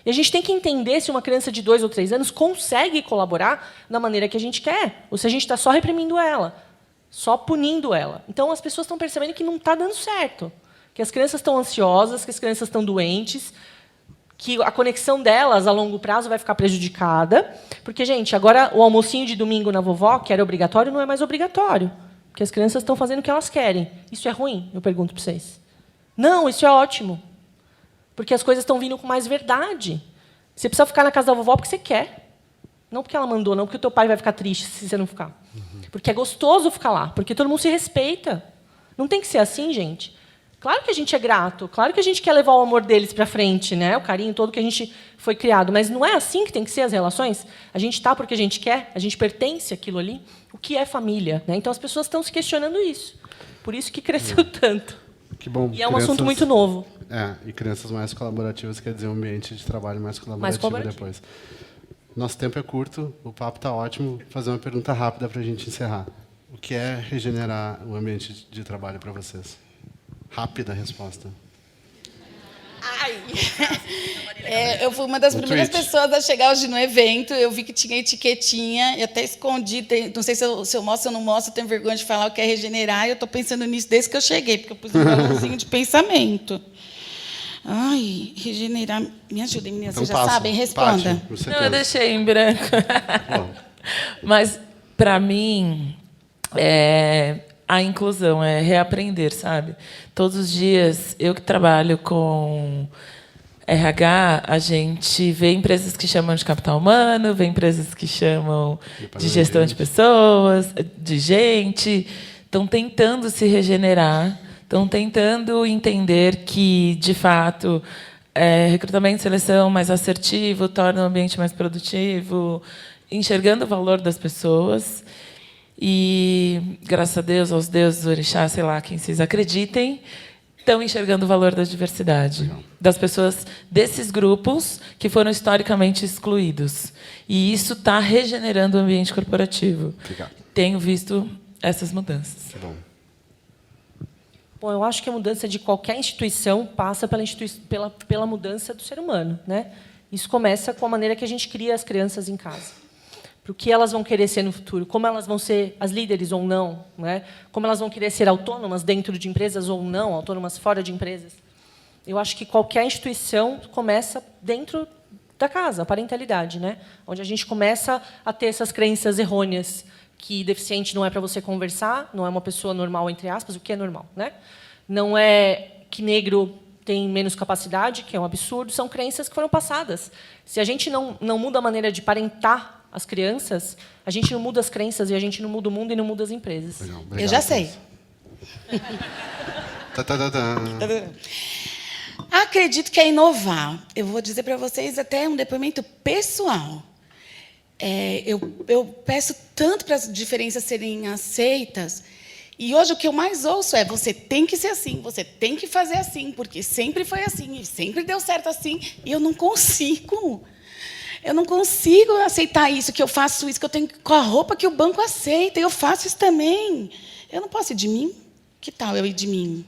[SPEAKER 4] E a gente tem que entender se uma criança de 2 ou 3 anos consegue colaborar da maneira que a gente quer, ou se a gente está só reprimindo ela, só punindo ela. Então, as pessoas estão percebendo que não está dando certo, que as crianças estão ansiosas, que as crianças estão doentes, que a conexão delas, a longo prazo, vai ficar prejudicada. Porque, gente, agora o almocinho de domingo na vovó, que era obrigatório, não é mais obrigatório, porque as crianças estão fazendo o que elas querem. Isso é ruim? Eu pergunto para vocês. Não, isso é ótimo. Porque as coisas estão vindo com mais verdade. Você precisa ficar na casa da vovó porque você quer. Não porque ela mandou, não porque o teu pai vai ficar triste se você não ficar. Porque é gostoso ficar lá, porque todo mundo se respeita. Não tem que ser assim, gente. Claro que a gente é grato, claro que a gente quer levar o amor deles para frente, né? O carinho todo que a gente foi criado. Mas não é assim que tem que ser as relações? A gente está porque a gente quer, a gente pertence àquilo ali. O que é família? Né? Então, as pessoas estão se questionando isso. Por isso que cresceu tanto.
[SPEAKER 1] Que bom.
[SPEAKER 4] E é um assunto muito novo.
[SPEAKER 1] E crianças mais colaborativas quer dizer um ambiente de trabalho mais colaborativo depois. Nosso tempo é curto, o papo está ótimo. Vou fazer uma pergunta rápida para a gente encerrar. O que é regenerar o ambiente de trabalho para vocês? Rápida resposta.
[SPEAKER 2] Ai. Eu fui uma das primeiras pessoas a chegar hoje no evento. Eu vi que tinha etiquetinha, e até escondi. Não sei se eu mostro ou não mostro, eu tenho vergonha de falar o que é regenerar. Eu estou pensando nisso desde que eu cheguei, porque eu pus um balãozinho de pensamento. Ai, regenerar. Me ajudem, meninas. Então, vocês já sabem? Responda.
[SPEAKER 3] Não, eu deixei em branco. Mas, para mim, a inclusão é reaprender, sabe? Todos os dias, eu que trabalho com RH, a gente vê empresas que chamam de capital humano, vê empresas que chamam de gestão de pessoas, de gente. Estão tentando se regenerar, estão tentando entender que, de fato, recrutamento e seleção mais assertivo torna o ambiente mais produtivo, enxergando o valor das pessoas. E, graças a Deus, aos deuses, orixá, sei lá, quem vocês acreditem, estão enxergando o valor da diversidade, das pessoas desses grupos que foram historicamente excluídos. E isso está regenerando o ambiente corporativo.
[SPEAKER 1] Obrigado.
[SPEAKER 3] Tenho visto essas mudanças.
[SPEAKER 1] Que bom.
[SPEAKER 4] Bom, eu acho que a mudança de qualquer instituição passa pela mudança do ser humano, né? Isso começa com a maneira que a gente cria as crianças em casa. Para o que elas vão querer ser no futuro, como elas vão ser as líderes ou não, né? Como elas vão querer ser autônomas dentro de empresas ou não, autônomas fora de empresas. Eu acho que qualquer instituição começa dentro da casa, a parentalidade, né? Onde a gente começa a ter essas crenças errôneas, que deficiente não é para você conversar, não é uma pessoa normal, entre aspas, o que é normal, né? Não é que negro tem menos capacidade, que é um absurdo, são crenças que foram passadas. Se a gente não muda a maneira de parentar as crianças, a gente não muda as crenças e a gente não muda o mundo e não muda as empresas.
[SPEAKER 1] Legal, obrigado,
[SPEAKER 2] Eu já sei.
[SPEAKER 1] Tá, tá, tá, tá.
[SPEAKER 2] Acredito que é inovar. Eu vou dizer para vocês até um depoimento pessoal. Eu peço tanto para as diferenças serem aceitas, e hoje o que eu mais ouço é: você tem que ser assim, você tem que fazer assim, porque sempre foi assim, e sempre deu certo assim, e eu não consigo. Eu não consigo aceitar isso, que eu faço isso, que eu tenho com a roupa que o banco aceita, eu faço isso também. Eu não posso ir de mim? Que tal eu ir de mim?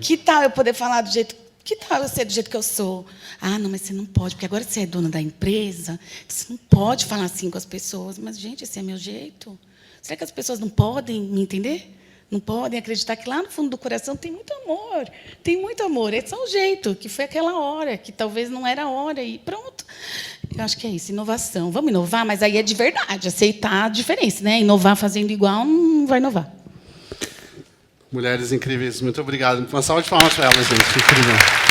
[SPEAKER 2] Que tal eu poder falar do jeito... Que tal eu ser do jeito que eu sou? Ah, não, mas você não pode, porque agora você é dona da empresa, você não pode falar assim com as pessoas. Mas, gente, esse é meu jeito. Será que as pessoas não podem me entender? Não podem acreditar que lá no fundo do coração tem muito amor. Tem muito amor. Esse é o jeito, que foi aquela hora, que talvez não era a hora, e pronto. Eu acho que é isso, inovação. Vamos inovar, mas aí é de verdade, aceitar a diferença, né? Inovar fazendo igual não vai inovar.
[SPEAKER 1] Mulheres incríveis, muito obrigado. Uma salva de palmas para elas, gente. Incrível.